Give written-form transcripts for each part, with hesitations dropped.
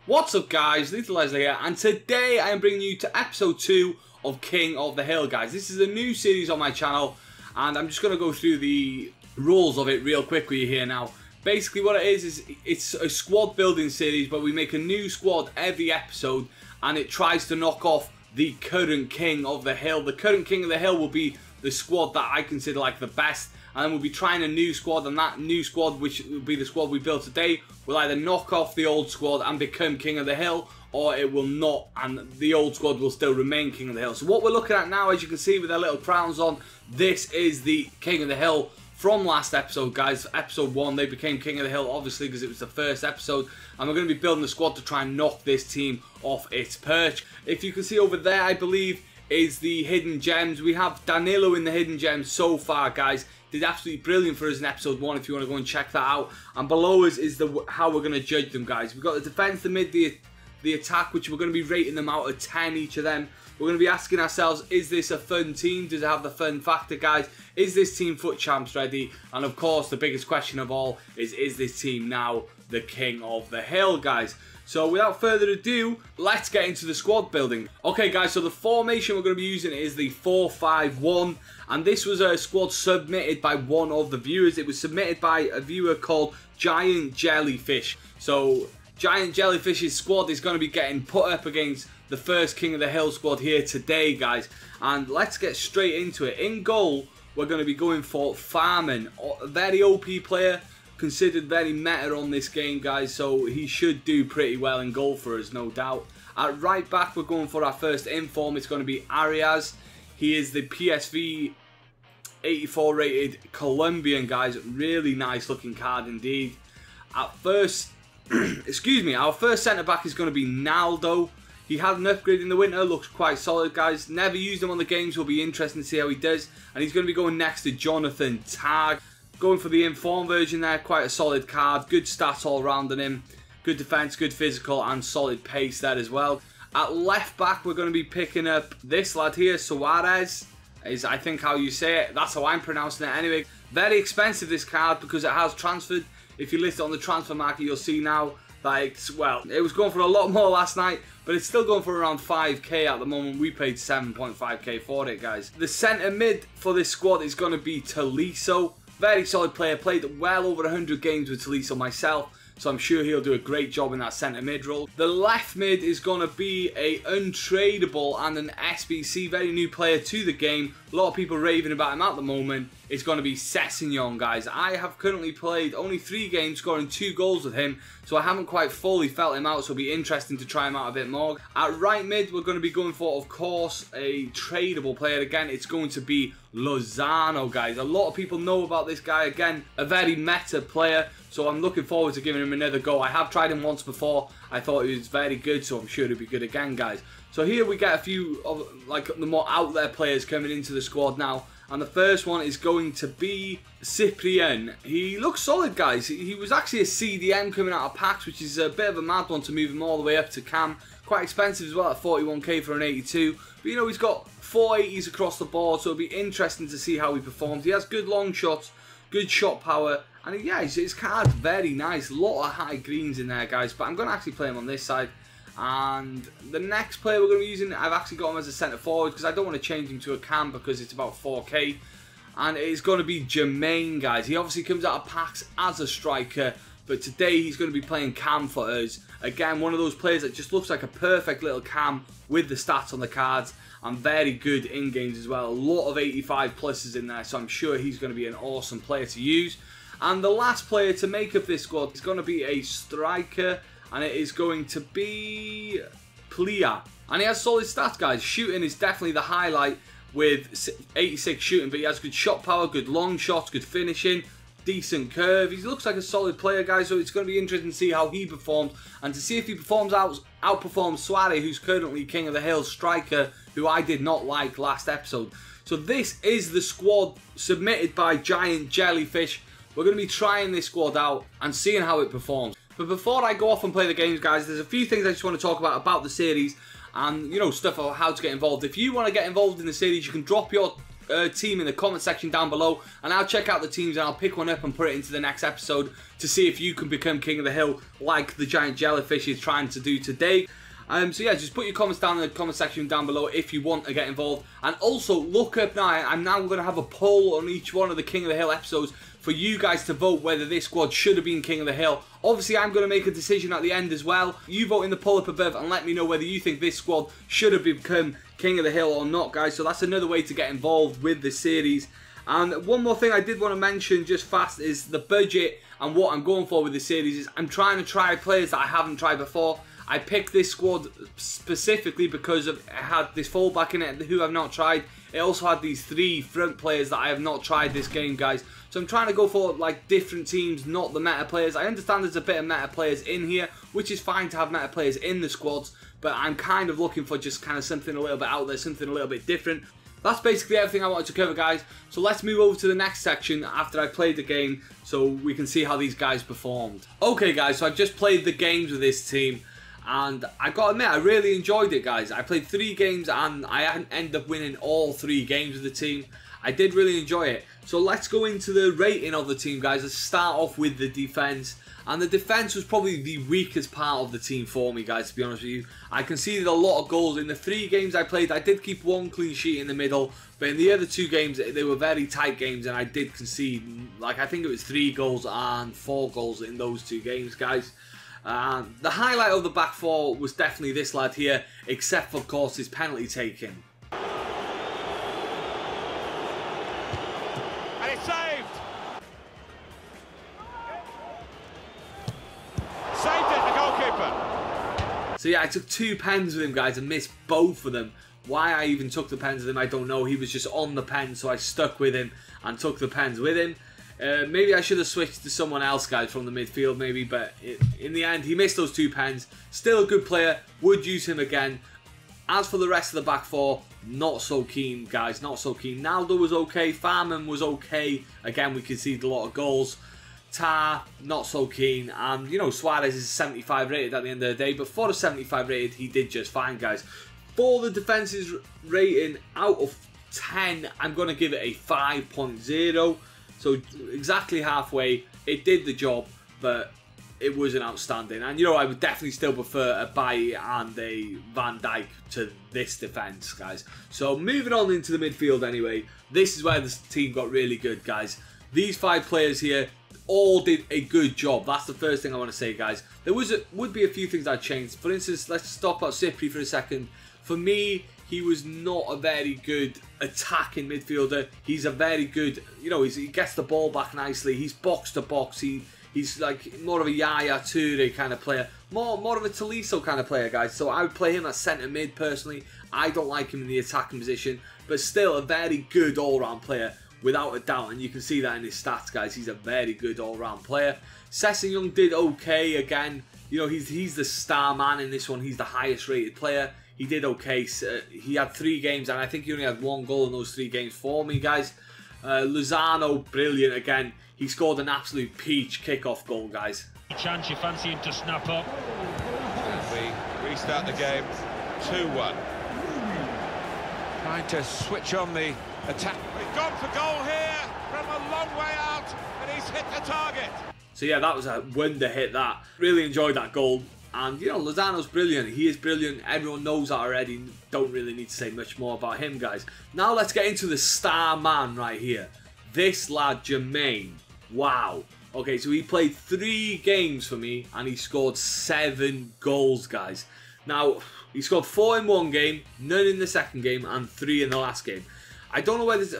What's up guys, Lethal Leslie here, and today I am bringing you to episode 2 of King of the Hill, guys. This is a new series on my channel, and I'm just going to go through the rules of it real quick with you here now. Basically what it is it's a squad building series where we make a new squad every episode, and it tries to knock off the current King of the Hill. The current King of the Hill will be the squad that I consider like the best, and then we'll be trying a new squad, and that new squad, which will be the squad we built today, will either knock off the old squad and become King of the Hill, or it will not, and the old squad will still remain King of the Hill. So what we're looking at now, as you can see with their little crowns on, this is the King of the Hill from last episode, guys. Episode 1, they became King of the Hill, obviously, because it was the first episode, and we're going to be building the squad to try and knock this team off its perch. If you can see over there, I believe, is the hidden gems. We have Danilo in the hidden gems so far, guys. Did absolutely brilliant for us in episode 1 if you want to go and check that out. And below us is how we're going to judge them, guys. We've got the defense, the mid, the attack, which we're going to be rating them out of 10 each of them. We're going to be asking ourselves, is this a fun team? Does it have the fun factor, guys? Is this team FUT champs ready? And of course, the biggest question of all is this team now the King of the Hill, guys? So without further ado, let's get into the squad building. Okay guys, so the formation we're going to be using is the 4-5-1, and this was a squad submitted by one of the viewers. It was submitted by a viewer called Giant Jellyfish. So Giant Jellyfish's squad is going to be getting put up against the first King of the Hill squad here today, guys. And let's get straight into it. In goal, we're going to be going for Farman, a very OP player, considered very meta on this game, guys, so he should do pretty well in goal for us, no doubt. At right back, we're going for our first inform. It's going to be Arias. He is the PSV 84 rated Colombian, guys. Really nice looking card indeed. At first, excuse me, our first centre back is going to be Naldo. He had an upgrade in the winter, looks quite solid, guys. Never used him on the games, will be interesting to see how he does. And he's going to be going next to Jonathan Tag. Going for the inform version there, quite a solid card. Good stats all round on him. Good defense, good physical, and solid pace there as well. At left back, we're going to be picking up this lad here, Suarez, is I think how you say it. That's how I'm pronouncing it anyway. Very expensive, this card, because it has transferred. If you list it on the transfer market, you'll see now that it's, well, it was going for a lot more last night, but it's still going for around 5k at the moment. We paid 7.5k for it, guys. The centre mid for this squad is going to be Tolisso. Very solid player, played well over 100 games with Tolisso myself, so I'm sure he'll do a great job in that centre mid role. The left mid is going to be a untradeable and an SBC, very new player to the game. A lot of people raving about him at the moment. It's going to be Sessegnon, guys. I have currently played only 3 games, scoring 2 goals with him, so I haven't quite fully felt him out, so it'll be interesting to try him out a bit more. At right mid, we're going to be going for, of course, a tradable player. Again, it's going to be Lozano, guys. A lot of people know about this guy. Again, a very meta player, so I'm looking forward to giving him another go. I have tried him once before. I thought he was very good, so I'm sure he'll be good again, guys. So here we get a few of like the more out there players coming into the squad now. And the first one is going to be Cyprian. He looks solid, guys. He was actually a CDM coming out of packs, which is a bit of a mad one to move him all the way up to cam. Quite expensive as well at 41k for an 82. But you know, he's got 480s across the board, so it'll be interesting to see how he performs. He has good long shots, good shot power, and yeah, his card's very nice. A lot of high greens in there, guys. But I'm going to actually play him on this side. And the next player we're going to be using, I've actually got him as a centre forward because I don't want to change him to a cam because it's about 4k. And it's going to be Jermaine, guys. He obviously comes out of packs as a striker, but today he's going to be playing cam for us. Again, one of those players that just looks like a perfect little cam with the stats on the cards, and very good in games as well. A lot of 85 pluses in there, so I'm sure he's going to be an awesome player to use. And the last player to make up this squad is going to be a striker, and it is going to be Plia. And he has solid stats, guys. Shooting is definitely the highlight with 86 shooting, but he has good shot power, good long shots, good finishing, decent curve. He looks like a solid player, guys, so it's going to be interesting to see how he performs, and to see if he outperforms Suarez, who's currently King of the Hill striker, who I did not like last episode. So this is the squad submitted by Giant Jellyfish. We're going to be trying this squad out and seeing how it performs. But before I go off and play the games, guys, there's a few things I just want to talk about the series and, you know, stuff about how to get involved. If you want to get involved in the series, you can drop your team in the comment section down below, and I'll check out the teams and I'll pick one up and put it into the next episode to see if you can become King of the Hill like the giant jellyfish is trying to do today. So yeah, just put your comments down in the comment section down below if you want to get involved. And also, look up now, I'm now going to have a poll on each one of the King of the Hill episodes for you guys to vote whether this squad should have been King of the Hill. Obviously, I'm going to make a decision at the end as well. You vote in the poll up above and let me know whether you think this squad should have become King of the Hill or not, guys. So that's another way to get involved with the series. And one more thing I did want to mention just fast is the budget and what I'm going for with the series is I'm trying to try players that I haven't tried before. I picked this squad specifically because it had this fullback in it who I've not tried. It also had these 3 front players that I have not tried this game, guys. So I'm trying to go for like different teams, not the meta players. I understand there's a bit of meta players in here, which is fine to have meta players in the squads. But I'm kind of looking for just kind of something a little bit out there, something a little bit different. That's basically everything I wanted to cover, guys. So let's move over to the next section after I played the game so we can see how these guys performed. Okay, guys, so I've just played the games with this team. And I gotta admit, I really enjoyed it, guys. I played 3 games and I ended up winning all 3 games with the team. I did really enjoy it. So let's go into the rating of the team, guys. Let's start off with the defense. And the defense was probably the weakest part of the team for me, guys, to be honest with you. I conceded a lot of goals. In the 3 games I played, I did keep 1 clean sheet in the middle. But in the other 2 games, they were very tight games and I did concede, like I think it was 3 goals and 4 goals in those 2 games, guys. The highlight of the back 4 was definitely this lad here, except for, of course, his penalty taking. And it's saved! Saved it, the goalkeeper! So yeah, I took 2 pens with him, guys, and missed both of them. Why I even took the pens with him, I don't know. He was just on the pen, so I stuck with him and took the pens with him. Maybe I should have switched to someone else, guys, from the midfield, maybe. But in the end, he missed those 2 pens. Still a good player. Would use him again. As for the rest of the back 4, not so keen, guys. Not so keen. Naldo was okay. Farman was okay. Again, we conceded a lot of goals. Tar, not so keen. And, you know, Suarez is 75 rated at the end of the day. But for a 75 rated, he did just fine, guys. For the defense's rating, out of 10, I'm going to give it a 5.0. So exactly halfway, it did the job, but it wasn't outstanding. And you know, I would definitely still prefer a Bailly and a Van Dijk to this defence, guys. So moving on into the midfield anyway, this is where this team got really good, guys. These 5 players here all did a good job. That's the first thing I want to say, guys. There would be a few things I'd change. For instance, let's stop at Cipri for a second. For me, he was not a very good attacking midfielder. He's a very good, you know, he gets the ball back nicely. He's box to box. He's like more of a Yaya Toure kind of player. More of a Tolisso kind of player, guys. So I would play him at centre mid personally. I don't like him in the attacking position. But still a very good all-round player, without a doubt. And you can see that in his stats, guys. He's a very good all-round player. Sessegnon did okay again. You know, he's the star man in this one. He's the highest rated player. He did okay. He had 3 games, and I think he only had 1 goal in those 3 games for me, guys. Lozano, brilliant again. He scored an absolute peach kickoff goal, guys. Chance you fancy him to snap up. And we restart the game 2-1. Trying to switch on the attack. He's gone for goal here from a long way out, and he's hit the target. So yeah, that was a wonder hit, that. Really enjoyed that goal. And, you know, Lozano's brilliant. He is brilliant. Everyone knows that already. Don't really need to say much more about him, guys. Now let's get into the star man right here. This lad, Jermaine. Wow. Okay, so he played 3 games for me, and he scored 7 goals, guys. Now, he scored 4 in 1 game, none in the second game, and 3 in the last game. I don't know whether...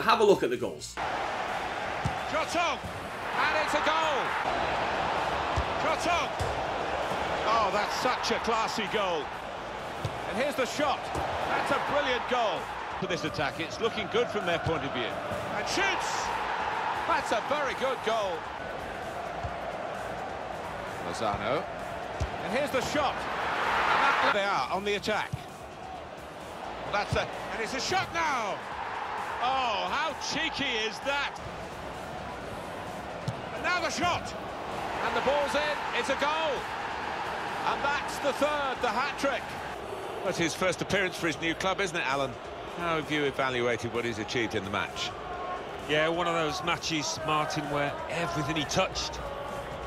Have a look at the goals. Shot on, and it's a goal. Shot on. Oh, that's such a classy goal. And here's the shot. That's a brilliant goal. For this attack, it's looking good from their point of view. And shoots! That's a very good goal. Lozano. And here's the shot. And they are on the attack. Well, and it's a shot now. Oh, how cheeky is that? And now the shot. And the ball's in. It's a goal. And that's the 3rd, the hat-trick. That's his first appearance for his new club, isn't it, Alan? How have you evaluated what he's achieved in the match? Yeah, one of those matches, Martin, where everything he touched.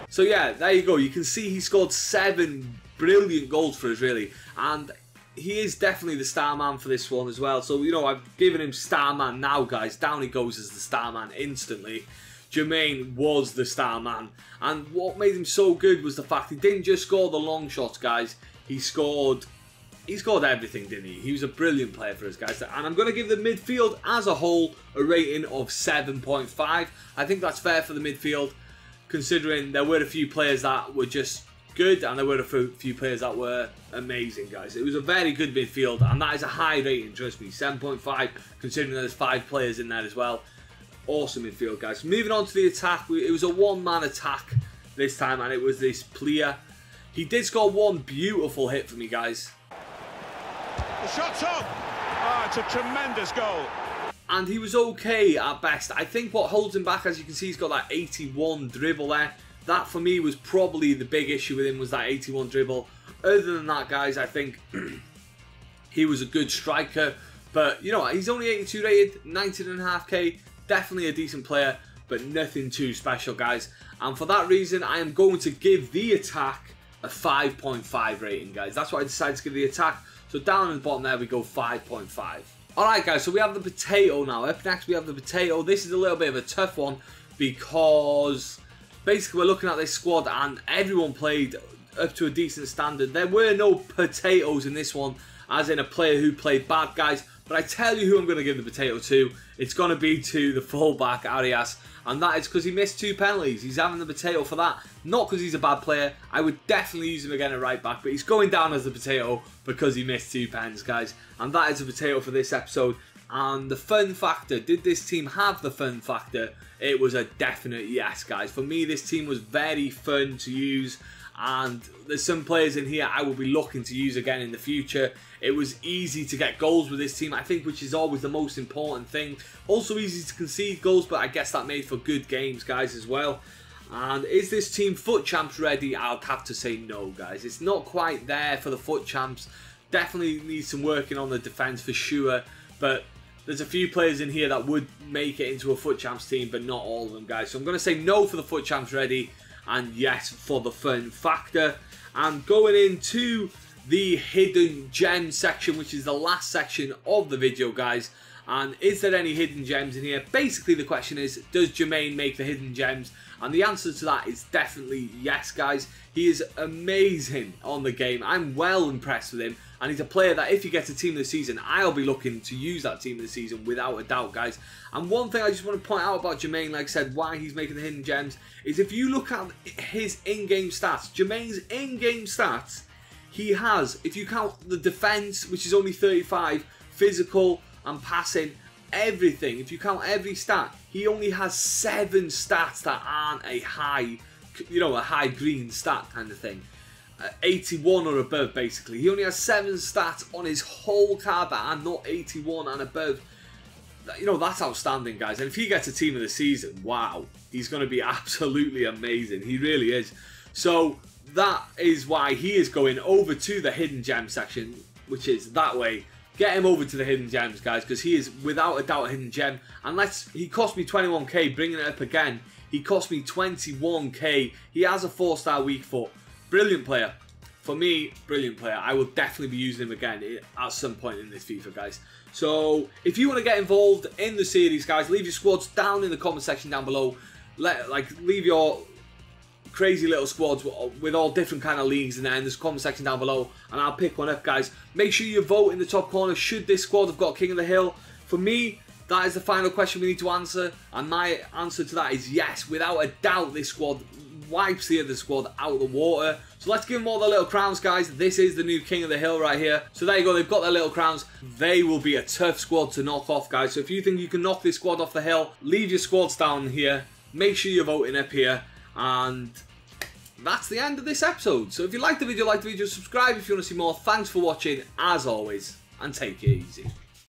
So yeah, there you go. You can see he scored 7 brilliant goals for us, really. And he is definitely the star man for this one as well. So, you know, I've given him star man now, guys. Down he goes as the star man instantly. Jermaine was the star man. And what made him so good was the fact he didn't just score the long shots, guys. He scored everything, didn't he? He was a brilliant player for us, guys. And I'm going to give the midfield as a whole a rating of 7.5. I think that's fair for the midfield, considering there were a few players that were just good and there were a few players that were amazing, guys. It was a very good midfield, and that is a high rating, trust me. 7.5, considering there's 5 players in there as well. Awesome midfield, guys. Moving on to the attack, it was a one-man attack this time, and it was this player. He did score one beautiful hit for me, guys. The shot's on! Oh, it's a tremendous goal. And he was okay at best. I think what holds him back, as you can see, he's got that 81 dribble there. That, for me, was probably the big issue with him, was that 81 dribble. Other than that, guys, I think he was a good striker. But, you know what, he's only 82 rated, 19.5k. Definitely a decent player, but nothing too special, guys. And for that reason, I am going to give the attack a 5.5 rating, guys. That's what I decided to give the attack. So down in the bottom there, we go 5.5. Alright, guys, so we have the potato now. Up next, we have the potato. This is a little bit of a tough one because basically we're looking at this squad and everyone played up to a decent standard. There were no potatoes in this one, as in a player who played bad, guys. But I tell you who I'm going to give the potato to. It's going to be to the fullback, Arias. And that is because he missed 2 penalties. He's having the potato for that. Not because he's a bad player. I would definitely use him again at right back. But he's going down as the potato because he missed 2 pens, guys. And that is a potato for this episode. And the fun factor. Did this team have the fun factor? It was a definite yes, guys. For me, this team was very fun to use. And there's some players in here I will be looking to use again in the future. It was easy to get goals with this team, I think, which is always the most important thing. Also easy to concede goals, but I guess that made for good games, guys, as well. And is this team FUT Champs ready? I'll have to say no, guys. It's not quite there for the FUT Champs. Definitely needs some working on the defence for sure. But there's a few players in here that would make it into a FUT Champs team, but not all of them, guys. So I'm going to say no for the FUT Champs ready. And yes, for the fun factor. And going into the hidden gem section, which is the last section of the video, guys. And is there any hidden gems in here? Basically, the question is, does Jermaine make the hidden gems? And the answer to that is definitely yes, guys. He is amazing on the game. I'm well impressed with him. And he's a player that if he gets a team of the season, I'll be looking to use that team of the season without a doubt, guys. And one thing I just want to point out about Jermaine, like I said, why he's making the hidden gems, is if you look at his in-game stats, Jermaine's in-game stats, he has, if you count the defense, which is only 35, physical and passing, everything, if you count every stat, he only has 7 stats that aren't a high, you know, a high green stat kind of thing. 81 or above, basically. He only has 7 stats on his whole card that are not 81 and above. You know, that's outstanding, guys. And if he gets a team of the season, wow, he's going to be absolutely amazing. He really is. So that is why he is going over to the hidden gem section, which is that way. Get him over to the hidden gems, guys, because he is without a doubt a hidden gem. Unless he cost me 21k, bringing it up again. He cost me 21k. He has a 4-star weak foot. Brilliant player. For me, brilliant player. I will definitely be using him again at some point in this FIFA, guys. So, if you want to get involved in the series, guys, leave your squads down in the comment section down below. Leave your crazy little squads with all different kind of leagues in there in this comment section down below, and I'll pick one up, guys. Make sure you vote in the top corner. Should this squad have got King of the Hill? For me, that is the final question we need to answer, and my answer to that is yes. Without a doubt, this squad wipes the other squad out of the water. So let's give them all their little crowns, guys. This is the new King of the Hill right here. So there you go, they've got their little crowns. They will be a tough squad to knock off, guys. So if you think you can knock this squad off the hill, leave your squads down here. Make sure you're voting up here. And that's the end of this episode. So if you liked the video, subscribe if you want to see more. Thanks for watching, as always, and take it easy.